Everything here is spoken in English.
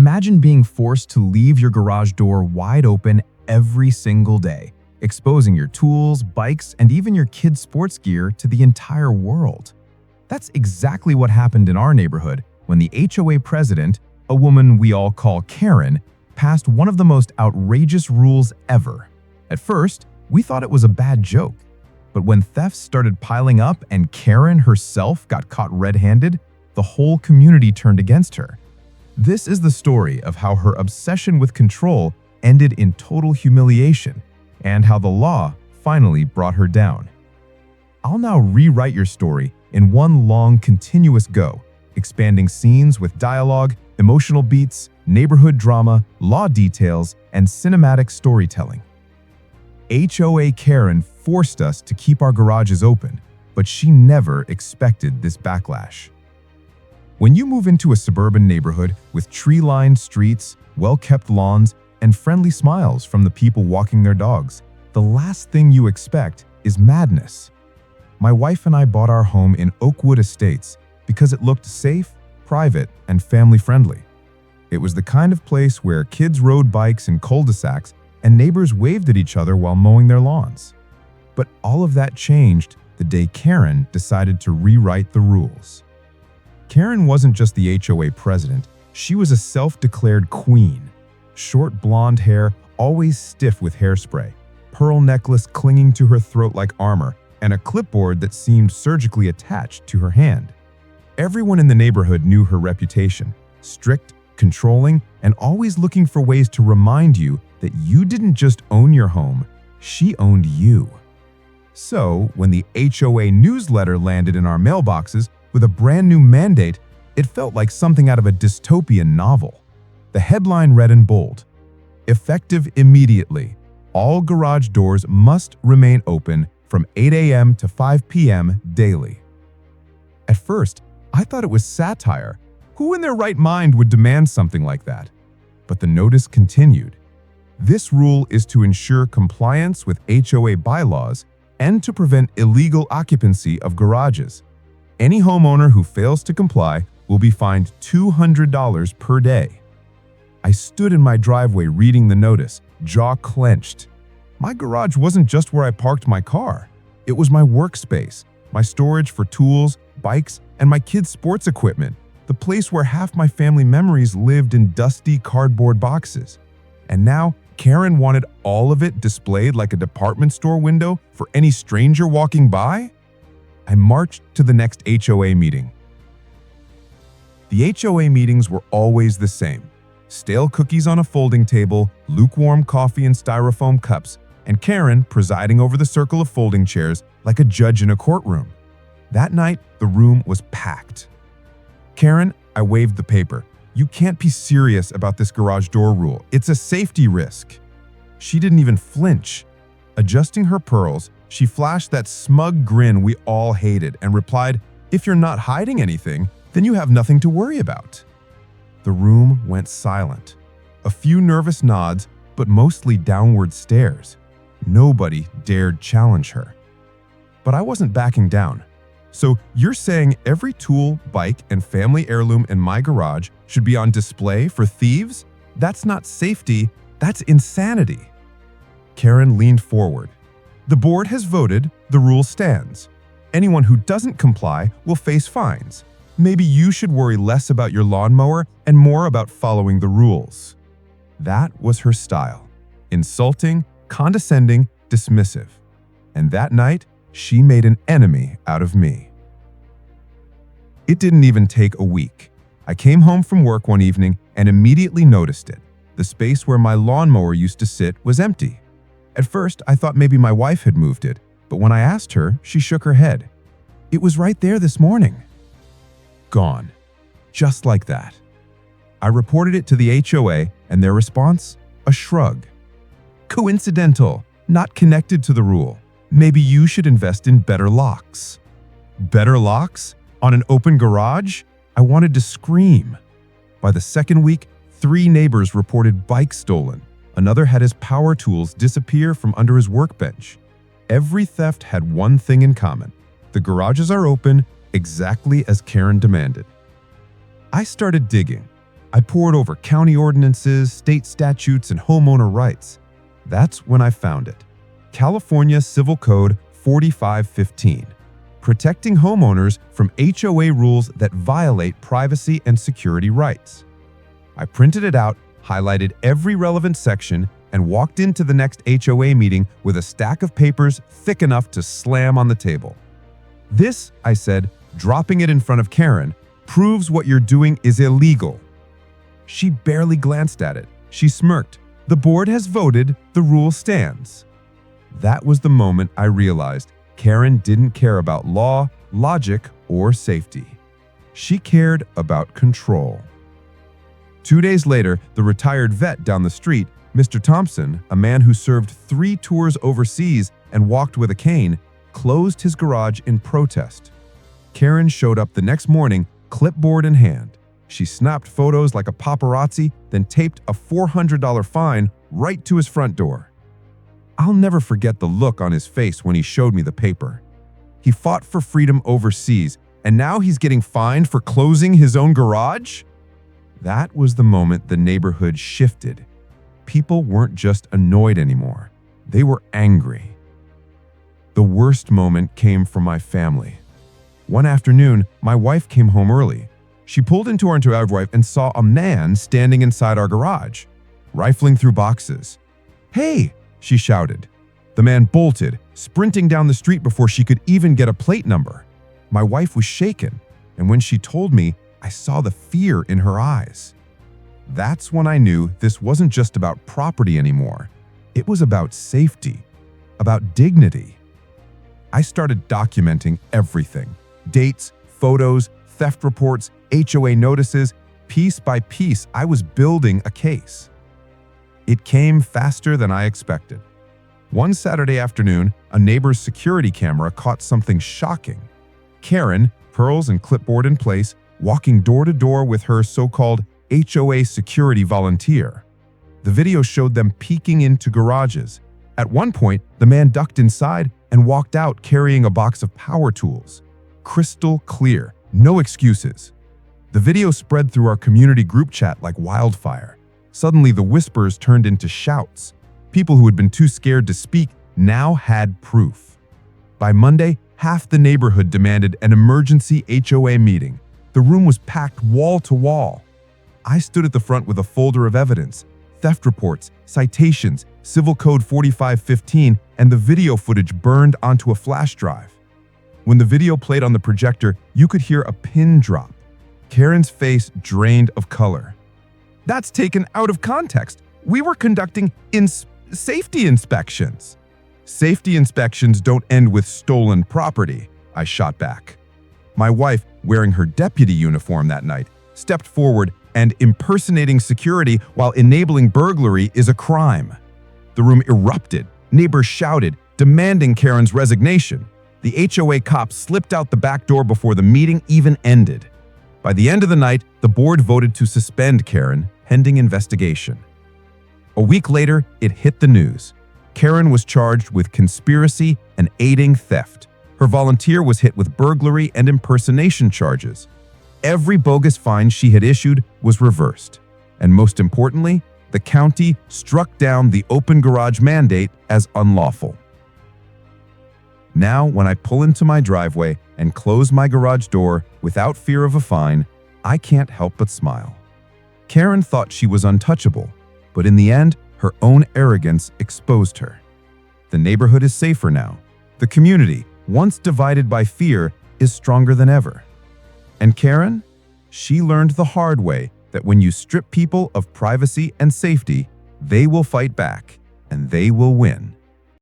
Imagine being forced to leave your garage door wide open every single day, exposing your tools, bikes, and even your kids' sports gear to the entire world. That's exactly what happened in our neighborhood when the HOA president, a woman we all call Karen, passed one of the most outrageous rules ever. At first, we thought it was a bad joke. But when thefts started piling up and Karen herself got caught red-handed, the whole community turned against her. This is the story of how her obsession with control ended in total humiliation, and how the law finally brought her down. I'll now rewrite your story in one long, continuous go, expanding scenes with dialogue, emotional beats, neighborhood drama, law details, and cinematic storytelling. HOA Karen forced us to keep our garages open, but she never expected this backlash. When you move into a suburban neighborhood with tree-lined streets, well-kept lawns, and friendly smiles from the people walking their dogs, the last thing you expect is madness. My wife and I bought our home in Oakwood Estates because it looked safe, private, and family-friendly. It was the kind of place where kids rode bikes in cul-de-sacs and neighbors waved at each other while mowing their lawns. But all of that changed the day Karen decided to rewrite the rules. Karen wasn't just the HOA president, she was a self-declared queen. Short blonde hair, always stiff with hairspray, pearl necklace clinging to her throat like armor, and a clipboard that seemed surgically attached to her hand. Everyone in the neighborhood knew her reputation: strict, controlling, and always looking for ways to remind you that you didn't just own your home, she owned you. So, when the HOA newsletter landed in our mailboxes with a brand new mandate, it felt like something out of a dystopian novel. The headline read in bold: "Effective immediately. All garage doors must remain open from 8 a.m. to 5 p.m. daily." At first, I thought it was satire. Who in their right mind would demand something like that? But the notice continued. This rule is to ensure compliance with HOA bylaws and to prevent illegal occupancy of garages. Any homeowner who fails to comply will be fined $200 per day. I stood in my driveway reading the notice, jaw clenched. My garage wasn't just where I parked my car. It was my workspace, my storage for tools, bikes, and my kids' sports equipment, the place where half my family memories lived in dusty cardboard boxes. And now, Karen wanted all of it displayed like a department store window for any stranger walking by? I marched to the next HOA meeting. The HOA meetings were always the same: stale cookies on a folding table, lukewarm coffee in styrofoam cups, and Karen presiding over the circle of folding chairs like a judge in a courtroom. That night, the room was packed. "Karen," I waved the paper, "you can't be serious about this garage door rule. It's a safety risk." She didn't even flinch. Adjusting her pearls, she flashed that smug grin we all hated and replied, "If you're not hiding anything, then you have nothing to worry about." The room went silent. A few nervous nods, but mostly downward stares. Nobody dared challenge her. But I wasn't backing down. "So you're saying every tool, bike, and family heirloom in my garage should be on display for thieves? That's not safety, that's insanity." Karen leaned forward. "The board has voted, the rule stands. Anyone who doesn't comply will face fines. Maybe you should worry less about your lawnmower and more about following the rules." That was her style: insulting, condescending, dismissive. And that night, she made an enemy out of me. It didn't even take a week. I came home from work one evening and immediately noticed it. The space where my lawnmower used to sit was empty. At first, I thought maybe my wife had moved it, but when I asked her, she shook her head. "It was right there this morning." Gone. Just like that. I reported it to the HOA, and their response? A shrug. "Coincidental, not connected to the rule. Maybe you should invest in better locks." Better locks? On an open garage? I wanted to scream. By the second week, 3 neighbors reported bikes stolen. Another had his power tools disappear from under his workbench. Every theft had one thing in common: the garages are open, exactly as Karen demanded. I started digging. I pored over county ordinances, state statutes, and homeowner rights. That's when I found it. California Civil Code 4515, protecting homeowners from HOA rules that violate privacy and security rights. I printed it out, highlighted every relevant section, and walked into the next HOA meeting with a stack of papers thick enough to slam on the table. "This," I said, dropping it in front of Karen, "proves what you're doing is illegal." She barely glanced at it. She smirked. "The board has voted, the rule stands." That was the moment I realized Karen didn't care about law, logic, or safety. She cared about control. 2 days later, the retired vet down the street, Mr. Thompson, a man who served 3 tours overseas and walked with a cane, closed his garage in protest. Karen showed up the next morning, clipboard in hand. She snapped photos like a paparazzi, then taped a $400 fine right to his front door. I'll never forget the look on his face when he showed me the paper. He fought for freedom overseas, and now he's getting fined for closing his own garage? That was the moment the neighborhood shifted. People weren't just annoyed anymore. They were angry. The worst moment came from my family. One afternoon, my wife came home early. She pulled into our driveway and saw a man standing inside our garage, rifling through boxes. "Hey!" she shouted. The man bolted, sprinting down the street before she could even get a plate number. My wife was shaken, and when she told me, I saw the fear in her eyes. That's when I knew this wasn't just about property anymore. It was about safety, about dignity. I started documenting everything: dates, photos, theft reports, HOA notices. Piece by piece, I was building a case. It came faster than I expected. One Saturday afternoon, a neighbor's security camera caught something shocking. Karen, pearls and clipboard in place, walking door to door with her so-called HOA security volunteer. The video showed them peeking into garages. At one point, the man ducked inside and walked out carrying a box of power tools. Crystal clear, no excuses. The video spread through our community group chat like wildfire. Suddenly, the whispers turned into shouts. People who had been too scared to speak now had proof. By Monday, half the neighborhood demanded an emergency HOA meeting. The room was packed wall to wall. I stood at the front with a folder of evidence: theft reports, citations, Civil Code 4515, and the video footage burned onto a flash drive. When the video played on the projector, you could hear a pin drop. Karen's face drained of color. "That's taken out of context. We were conducting safety inspections." "Safety inspections don't end with stolen property," I shot back. My wife, wearing her deputy uniform that night, stepped forward, and impersonating security while enabling burglary is a crime. The room erupted. Neighbors shouted, demanding Karen's resignation. The HOA cops slipped out the back door before the meeting even ended. By the end of the night, the board voted to suspend Karen, pending investigation. A week later, it hit the news. Karen was charged with conspiracy and aiding theft. Her volunteer was hit with burglary and impersonation charges. Every bogus fine she had issued was reversed. And most importantly, the county struck down the open garage mandate as unlawful. Now, when I pull into my driveway and close my garage door without fear of a fine, I can't help but smile. Karen thought she was untouchable, but in the end, her own arrogance exposed her. The neighborhood is safer now. The community, once divided by fear, is stronger than ever. And Karen? She learned the hard way that when you strip people of privacy and safety, they will fight back, and they will win.